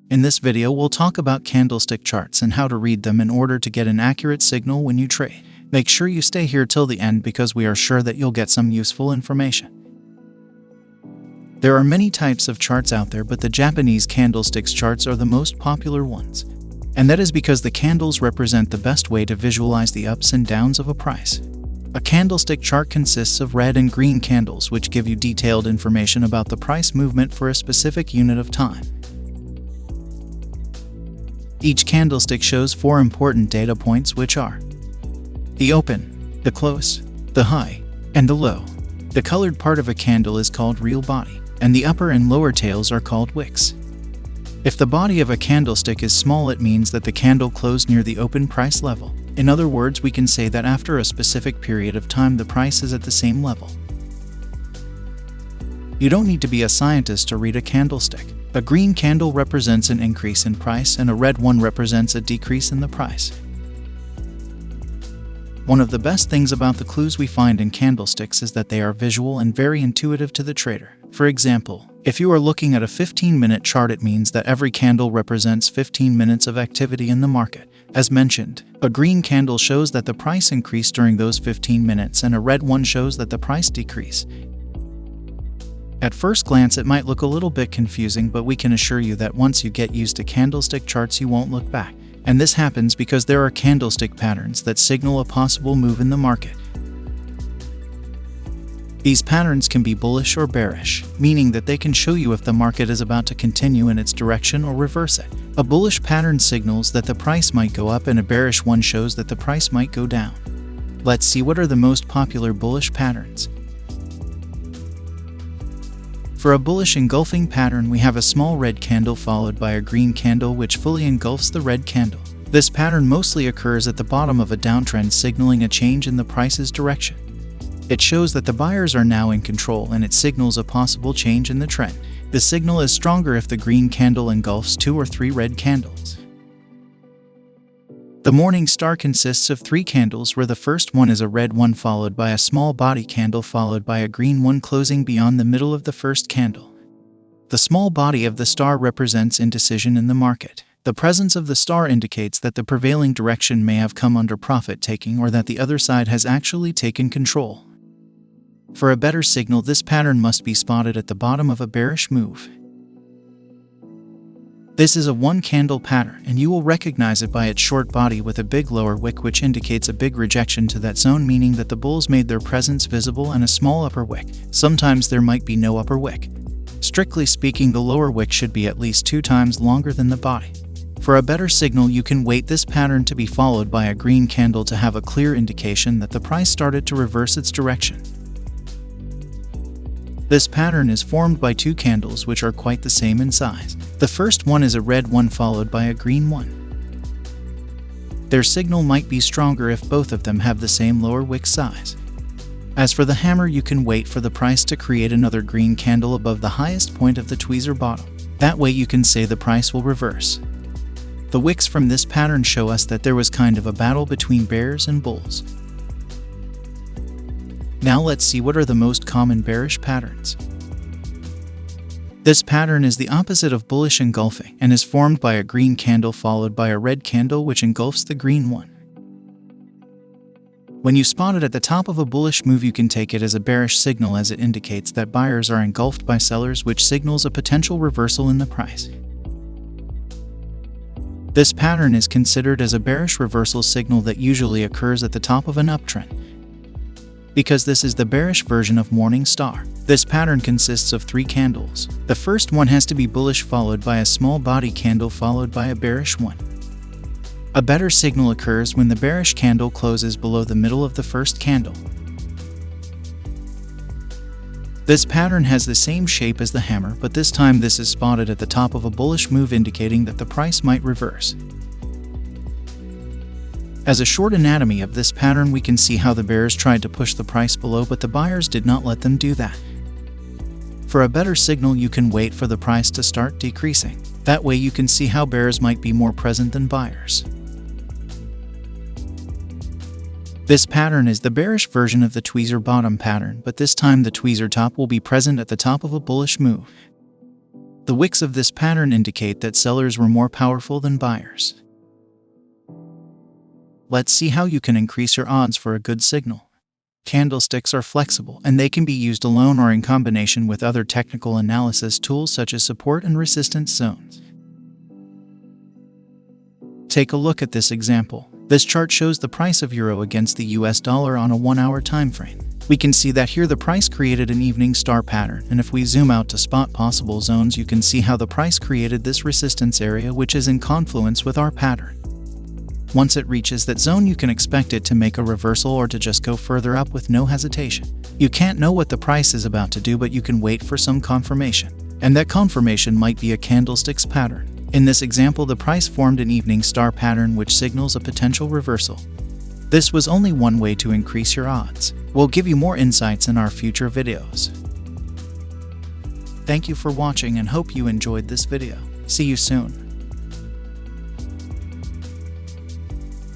In this video, we'll talk about candlestick charts and how to read them in order to get an accurate signal when you trade. Make sure you stay here till the end because we are sure that you'll get some useful information. There are many types of charts out there, but the Japanese candlesticks charts are the most popular ones. And that is because the candles represent the best way to visualize the ups and downs of a price. A candlestick chart consists of red and green candles, which give you detailed information about the price movement for a specific unit of time. Each candlestick shows 4 important data points, which are the open, the close, the high, and the low. The colored part of a candle is called real body, and the upper and lower tails are called wicks. If the body of a candlestick is small, it means that the candle closed near the open price level. In other words, we can say that after a specific period of time, the price is at the same level. You don't need to be a scientist to read a candlestick. A green candle represents an increase in price, and a red one represents a decrease in the price. One of the best things about the clues we find in candlesticks is that they are visual and very intuitive to the trader. For example, if you are looking at a 15-minute chart, it means that every candle represents 15 minutes of activity in the market. As mentioned, a green candle shows that the price increased during those 15 minutes, and a red one shows that the price decreased. At first glance, it might look a little bit confusing, but we can assure you that once you get used to candlestick charts, you won't look back. And this happens because there are candlestick patterns that signal a possible move in the market. These patterns can be bullish or bearish, meaning that they can show you if the market is about to continue in its direction or reverse it. A bullish pattern signals that the price might go up, and a bearish one shows that the price might go down. Let's see what are the most popular bullish patterns. For a bullish engulfing pattern, we have a small red candle followed by a green candle which fully engulfs the red candle. This pattern mostly occurs at the bottom of a downtrend, signaling a change in the price's direction. It shows that the buyers are now in control, and it signals a possible change in the trend. The signal is stronger if the green candle engulfs 2 or 3 red candles. The morning star consists of 3 candles, where the first one is a red one followed by a small body candle followed by a green one closing beyond the middle of the first candle. The small body of the star represents indecision in the market. The presence of the star indicates that the prevailing direction may have come under profit taking, or that the other side has actually taken control. For a better signal, this pattern must be spotted at the bottom of a bearish move. This is a 1-candle pattern, and you will recognize it by its short body with a big lower wick, which indicates a big rejection to that zone, meaning that the bulls made their presence visible, and a small upper wick. Sometimes there might be no upper wick. Strictly speaking, the lower wick should be at least 2 times longer than the body. For a better signal, you can wait this pattern to be followed by a green candle to have a clear indication that the price started to reverse its direction. This pattern is formed by 2 candles which are quite the same in size. The first one is a red one followed by a green one. Their signal might be stronger if both of them have the same lower wick size. As for the hammer, you can wait for the price to create another green candle above the highest point of the tweezer bottom. That way you can say the price will reverse. The wicks from this pattern show us that there was kind of a battle between bears and bulls. Now let's see what are the most common bearish patterns. This pattern is the opposite of bullish engulfing and is formed by a green candle followed by a red candle which engulfs the green one. When you spot it at the top of a bullish move, you can take it as a bearish signal, as it indicates that buyers are engulfed by sellers, which signals a potential reversal in the price. This pattern is considered as a bearish reversal signal that usually occurs at the top of an uptrend, because this is the bearish version of morning star. This pattern consists of 3 candles. The first one has to be bullish followed by a small body candle followed by a bearish one. A better signal occurs when the bearish candle closes below the middle of the first candle. This pattern has the same shape as the hammer, but this time this is spotted at the top of a bullish move, indicating that the price might reverse. As a short anatomy of this pattern, we can see how the bears tried to push the price below, but the buyers did not let them do that. For a better signal, you can wait for the price to start decreasing. That way you can see how bears might be more present than buyers. This pattern is the bearish version of the tweezer bottom pattern, but this time the tweezer top will be present at the top of a bullish move. The wicks of this pattern indicate that sellers were more powerful than buyers. Let's see how you can increase your odds for a good signal. Candlesticks are flexible, and they can be used alone or in combination with other technical analysis tools such as support and resistance zones. Take a look at this example. This chart shows the price of euro against the US dollar on a 1-hour time frame. We can see that here the price created an evening star pattern, and if we zoom out to spot possible zones, you can see how the price created this resistance area, which is in confluence with our pattern. Once it reaches that zone, you can expect it to make a reversal or to just go further up with no hesitation. You can't know what the price is about to do, but you can wait for some confirmation. And that confirmation might be a candlestick's pattern. In this example, the price formed an evening star pattern which signals a potential reversal. This was only one way to increase your odds. We'll give you more insights in our future videos. Thank you for watching and hope you enjoyed this video. See you soon.